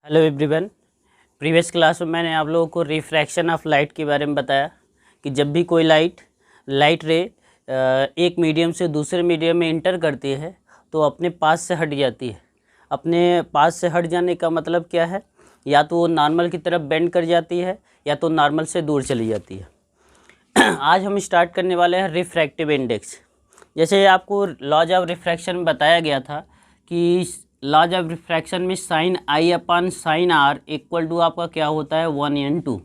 Hello everyone. Previous class में मैंने आप लोगों को रिफ्रैक्शन ऑफ लाइट के बारे में बताया कि जब भी कोई लाइट रे एक मीडियम से दूसरे मीडियम में इंटर करती है तो अपने पास से हट जाती है। अपने पास से हट जाने का मतलब क्या है? या तो वो नॉर्मल की तरफ बेंड कर जाती है या तो नॉर्मल से दूर चली जाती है। आज हम स्टार्ट करने वाले हैं रिफ्रैक्टिव इंडेक्स। जैसे आपको लॉज ऑफ रिफ्रैक्शन में बताया गया था कि लॉज ऑफ रिफ्रैक्शन में sine i upon sine r equal to आपका क्या होता है 1n2।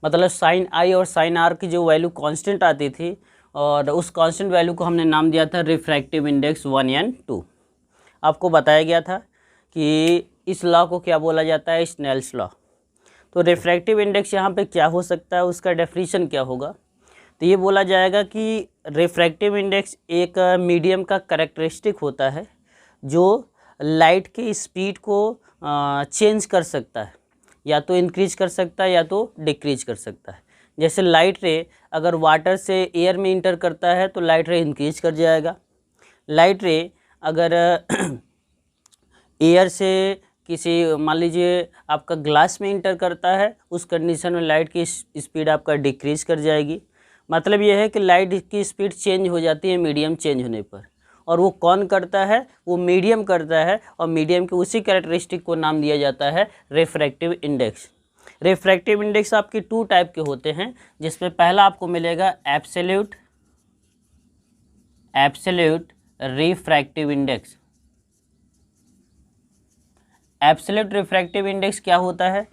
मतलब साइन आई और साइन आर की जो वैल्यू कांस्टेंट आती थी और उस कांस्टेंट वैल्यू को हमने नाम दिया था रिफ्रैक्टिव इंडेक्स 1n2। आपको बताया गया था कि इस लॉ को क्या बोला जाता है, स्नेल्स लॉ। तो रिफ्रैक्टिव इंडेक्स यहाँ पे क्या हो सकता है, उसका डेफिनेशन क्या होगा? तो ये बोला जाएगा कि रिफ्रैक्टिव इंडेक्स एक मीडियम का कैरेक्टरिस्टिक होता है जो लाइट की स्पीड को चेंज कर सकता है, या तो इंक्रीज कर सकता है या तो डिक्रीज कर सकता है। जैसे लाइट रे अगर वाटर से एयर में इंटर करता है तो लाइट रे इंक्रीज कर जाएगा। लाइट रे अगर एयर से किसी मान लीजिए आपका ग्लास में इंटर करता है, उस कंडीशन में लाइट की स्पीड आपका डिक्रीज कर जाएगी। मतलब ये है कि लाइट की स्पीड चेंज हो जाती है मीडियम चेंज होने पर। और वो कौन करता है? वो मीडियम करता है, और मीडियम के उसी कैरेक्टरिस्टिक को नाम दिया जाता है रिफ्रैक्टिव इंडेक्स। रिफ्रैक्टिव इंडेक्स आपके टू टाइप के होते हैं, जिसमें पहला आपको मिलेगा absolute refractive index. Absolute refractive index क्या होता है?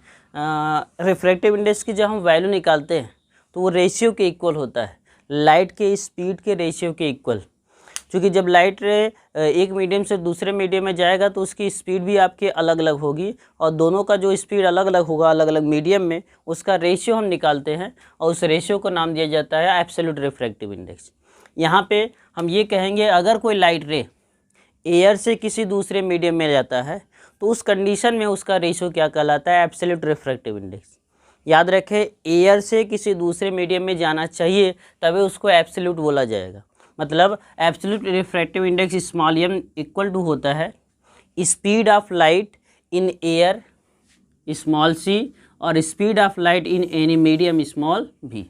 रिफ्रैक्टिव इंडेक्स की जब हम वैल्यू निकालते हैं तो वो रेशियो के इक्वल होता है, लाइट के स्पीड के रेशियो के इक्वल। क्योंकि जब लाइट रे एक मीडियम से दूसरे मीडियम में जाएगा तो उसकी स्पीड भी आपकी अलग अलग होगी, और दोनों का जो स्पीड अलग अलग होगा अलग अलग मीडियम में, उसका रेशियो हम निकालते हैं और उस रेशियो को नाम दिया जाता है एब्सोल्यूट रिफ्रैक्टिव इंडेक्स। यहाँ पे हम ये कहेंगे अगर कोई लाइट रे एयर से किसी दूसरे मीडियम में जाता है तो उस कंडीशन में उसका रेशियो क्या कहलाता है? Absolute refractive index. याद रखें, एयर से किसी दूसरे मीडियम में जाना चाहिए तभी उसको एब्सोल्यूट बोला जाएगा। मतलब absolute refractive index small m equal to होता है speed of light in air small c और speed of light in any medium small भी।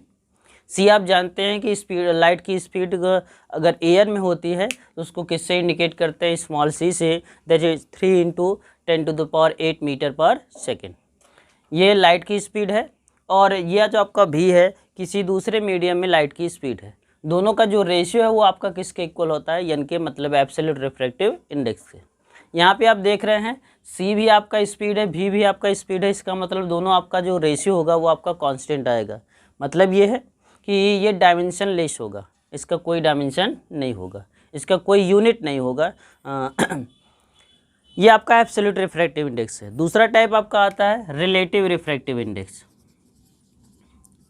सी आप जानते हैं कि स्पीड लाइट की स्पीड अगर एयर में होती है तो उसको किससे इंडिकेट करते हैं? स्मॉल सी से, दैट इज 3 × 10⁸ मीटर पर सेकेंड। ये लाइट की स्पीड है, और यह जो आपका भी है किसी दूसरे मीडियम में लाइट की स्पीड है। दोनों का जो रेशियो है वो आपका किसके इक्वल होता है? यानी कि मतलब एब्सोल्यूट रिफ्रैक्टिव इंडेक्स से। यहाँ पे आप देख रहे हैं सी भी आपका स्पीड है, भी आपका स्पीड है। इसका मतलब दोनों आपका जो रेशियो होगा वो आपका कांस्टेंट आएगा। मतलब ये है कि ये डायमेंशन लेस होगा, इसका कोई डायमेंशन नहीं होगा, इसका कोई यूनिट नहीं होगा। ये आपका एब्सोल्यूट रिफ्रैक्टिव इंडेक्स है। दूसरा टाइप आपका आता है relative refractive index.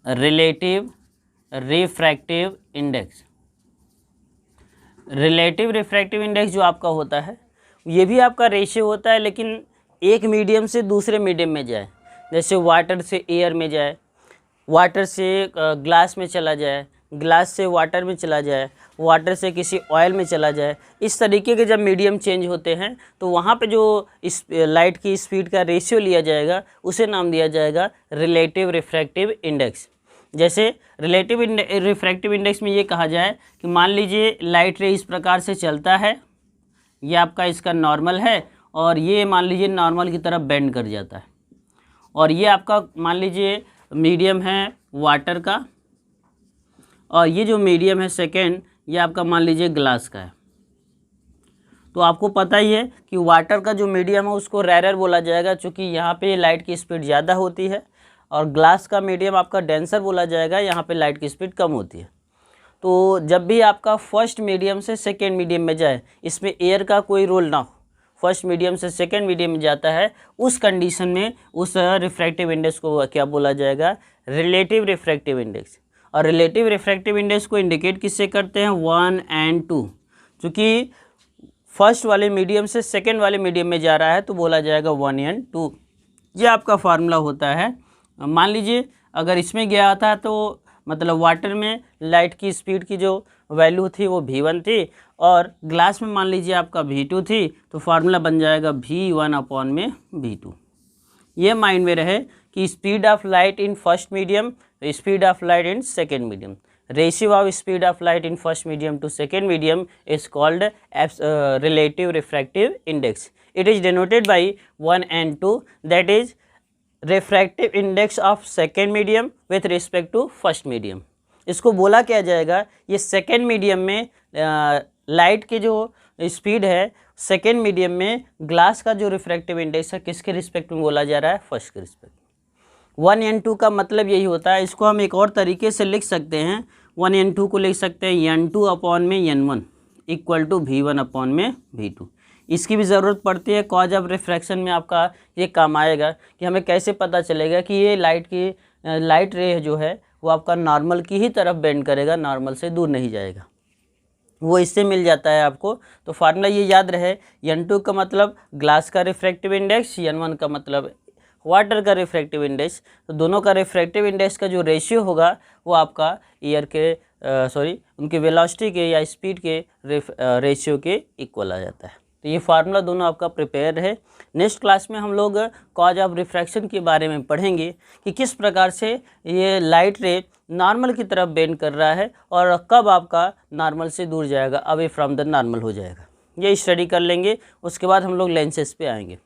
Relative refractive index जो आपका होता है ये भी आपका रेशियो होता है, लेकिन एक मीडियम से दूसरे मीडियम में जाए। जैसे वाटर से एयर में जाए, वाटर से ग्लास में चला जाए, ग्लास से वाटर में चला जाए, वाटर से किसी ऑयल में चला जाए। इस तरीके के जब मीडियम चेंज होते हैं तो वहाँ पे जो इस लाइट की स्पीड का रेशियो लिया जाएगा उसे नाम दिया जाएगा रिलेटिव रिफ्रैक्टिव इंडेक्स। जैसे रिलेटिव रिफ्रैक्टिव इंडेक्स में ये कहा जाए कि मान लीजिए लाइट रे इस प्रकार से चलता है, ये आपका इसका नॉर्मल है, और ये मान लीजिए नॉर्मल की तरफ बेंड कर जाता है, और ये आपका मान लीजिए मीडियम है वाटर का, और ये जो मीडियम है सेकेंड ये आपका मान लीजिए ग्लास का है। तो आपको पता ही है कि वाटर का जो मीडियम है उसको रेयर बोला जाएगा, क्योंकि यहाँ पे लाइट की स्पीड ज़्यादा होती है, और ग्लास का मीडियम आपका डेंसर बोला जाएगा, यहाँ पे लाइट की स्पीड कम होती है। तो जब भी आपका फर्स्ट मीडियम से सेकेंड मीडियम में जाए, इसमें एयर का कोई रोल ना हो, फर्स्ट मीडियम से सेकेंड मीडियम में जाता है, उस कंडीशन में उस रिफ्रैक्टिव इंडेक्स को क्या बोला जाएगा? Relative refractive index. और रिलेटिव रिफ्रैक्टिव इंडेक्स को इंडिकेट किससे करते हैं? 1 और 2। चूँकि फर्स्ट वाले मीडियम से सेकेंड वाले मीडियम में जा रहा है तो बोला जाएगा 1 और 2। ये आपका फार्मूला होता है। मान लीजिए अगर इसमें गया था तो मतलब वाटर में लाइट की स्पीड की जो वैल्यू थी वो v1 थी, और ग्लास में मान लीजिए आपका v2 थी, तो फार्मूला बन जाएगा v1 अपॉन में v2। ये माइंड में रहे कि speed of light in first medium, speed of light in second medium, ratio of speed of light in first medium to second medium is called relative refractive index. It is denoted by 1 and 2, that is refractive index of second medium with respect to first medium. इसको बोला क्या जाएगा, ये second medium में light की जो speed है second medium में ग्लास का जो रिफ्रैक्टिव इंडेक्स है किसके रिस्पेक्ट में बोला जा रहा है, फर्स्ट के रिस्पेक्ट। 1 and 2 का मतलब यही होता है। इसको हम एक और तरीके से लिख सकते हैं, 1 and 2 को लिख सकते हैं n2 अपॉन में n1 equal to V1 upon में V2। इसकी भी ज़रूरत पड़ती है, कॉज ऑफ रिफ्रैक्शन में आपका ये काम आएगा कि हमें कैसे पता चलेगा कि ये लाइट रे जो है वो आपका नॉर्मल की ही तरफ बेंड करेगा, नॉर्मल से दूर नहीं जाएगा, वो इससे मिल जाता है आपको। तो फार्मूला ये याद रहे, n2 का मतलब ग्लास का रिफ्रैक्टिव इंडेक्स, n1 का मतलब वाटर का रिफ्रैक्टिव इंडेक्स। तो दोनों का रिफ्रैक्टिव इंडेक्स का जो रेशियो होगा वो आपका एयर के उनके वेलोसिटी के या स्पीड के रेशियो के इक्वल आ जाता है। तो ये फार्मूला दोनों आपका प्रिपेयर है। नेक्स्ट क्लास में हम लोग कॉज ऑफ रिफ्रैक्शन के बारे में पढ़ेंगे कि किस प्रकार से ये लाइट रे नॉर्मल की तरफ बेंड कर रहा है और कब आपका नॉर्मल से दूर जाएगा, अवे फ्रॉम द नॉर्मल हो जाएगा। ये स्टडी कर लेंगे, उसके बाद हम लोग लेंसेज पे आएंगे।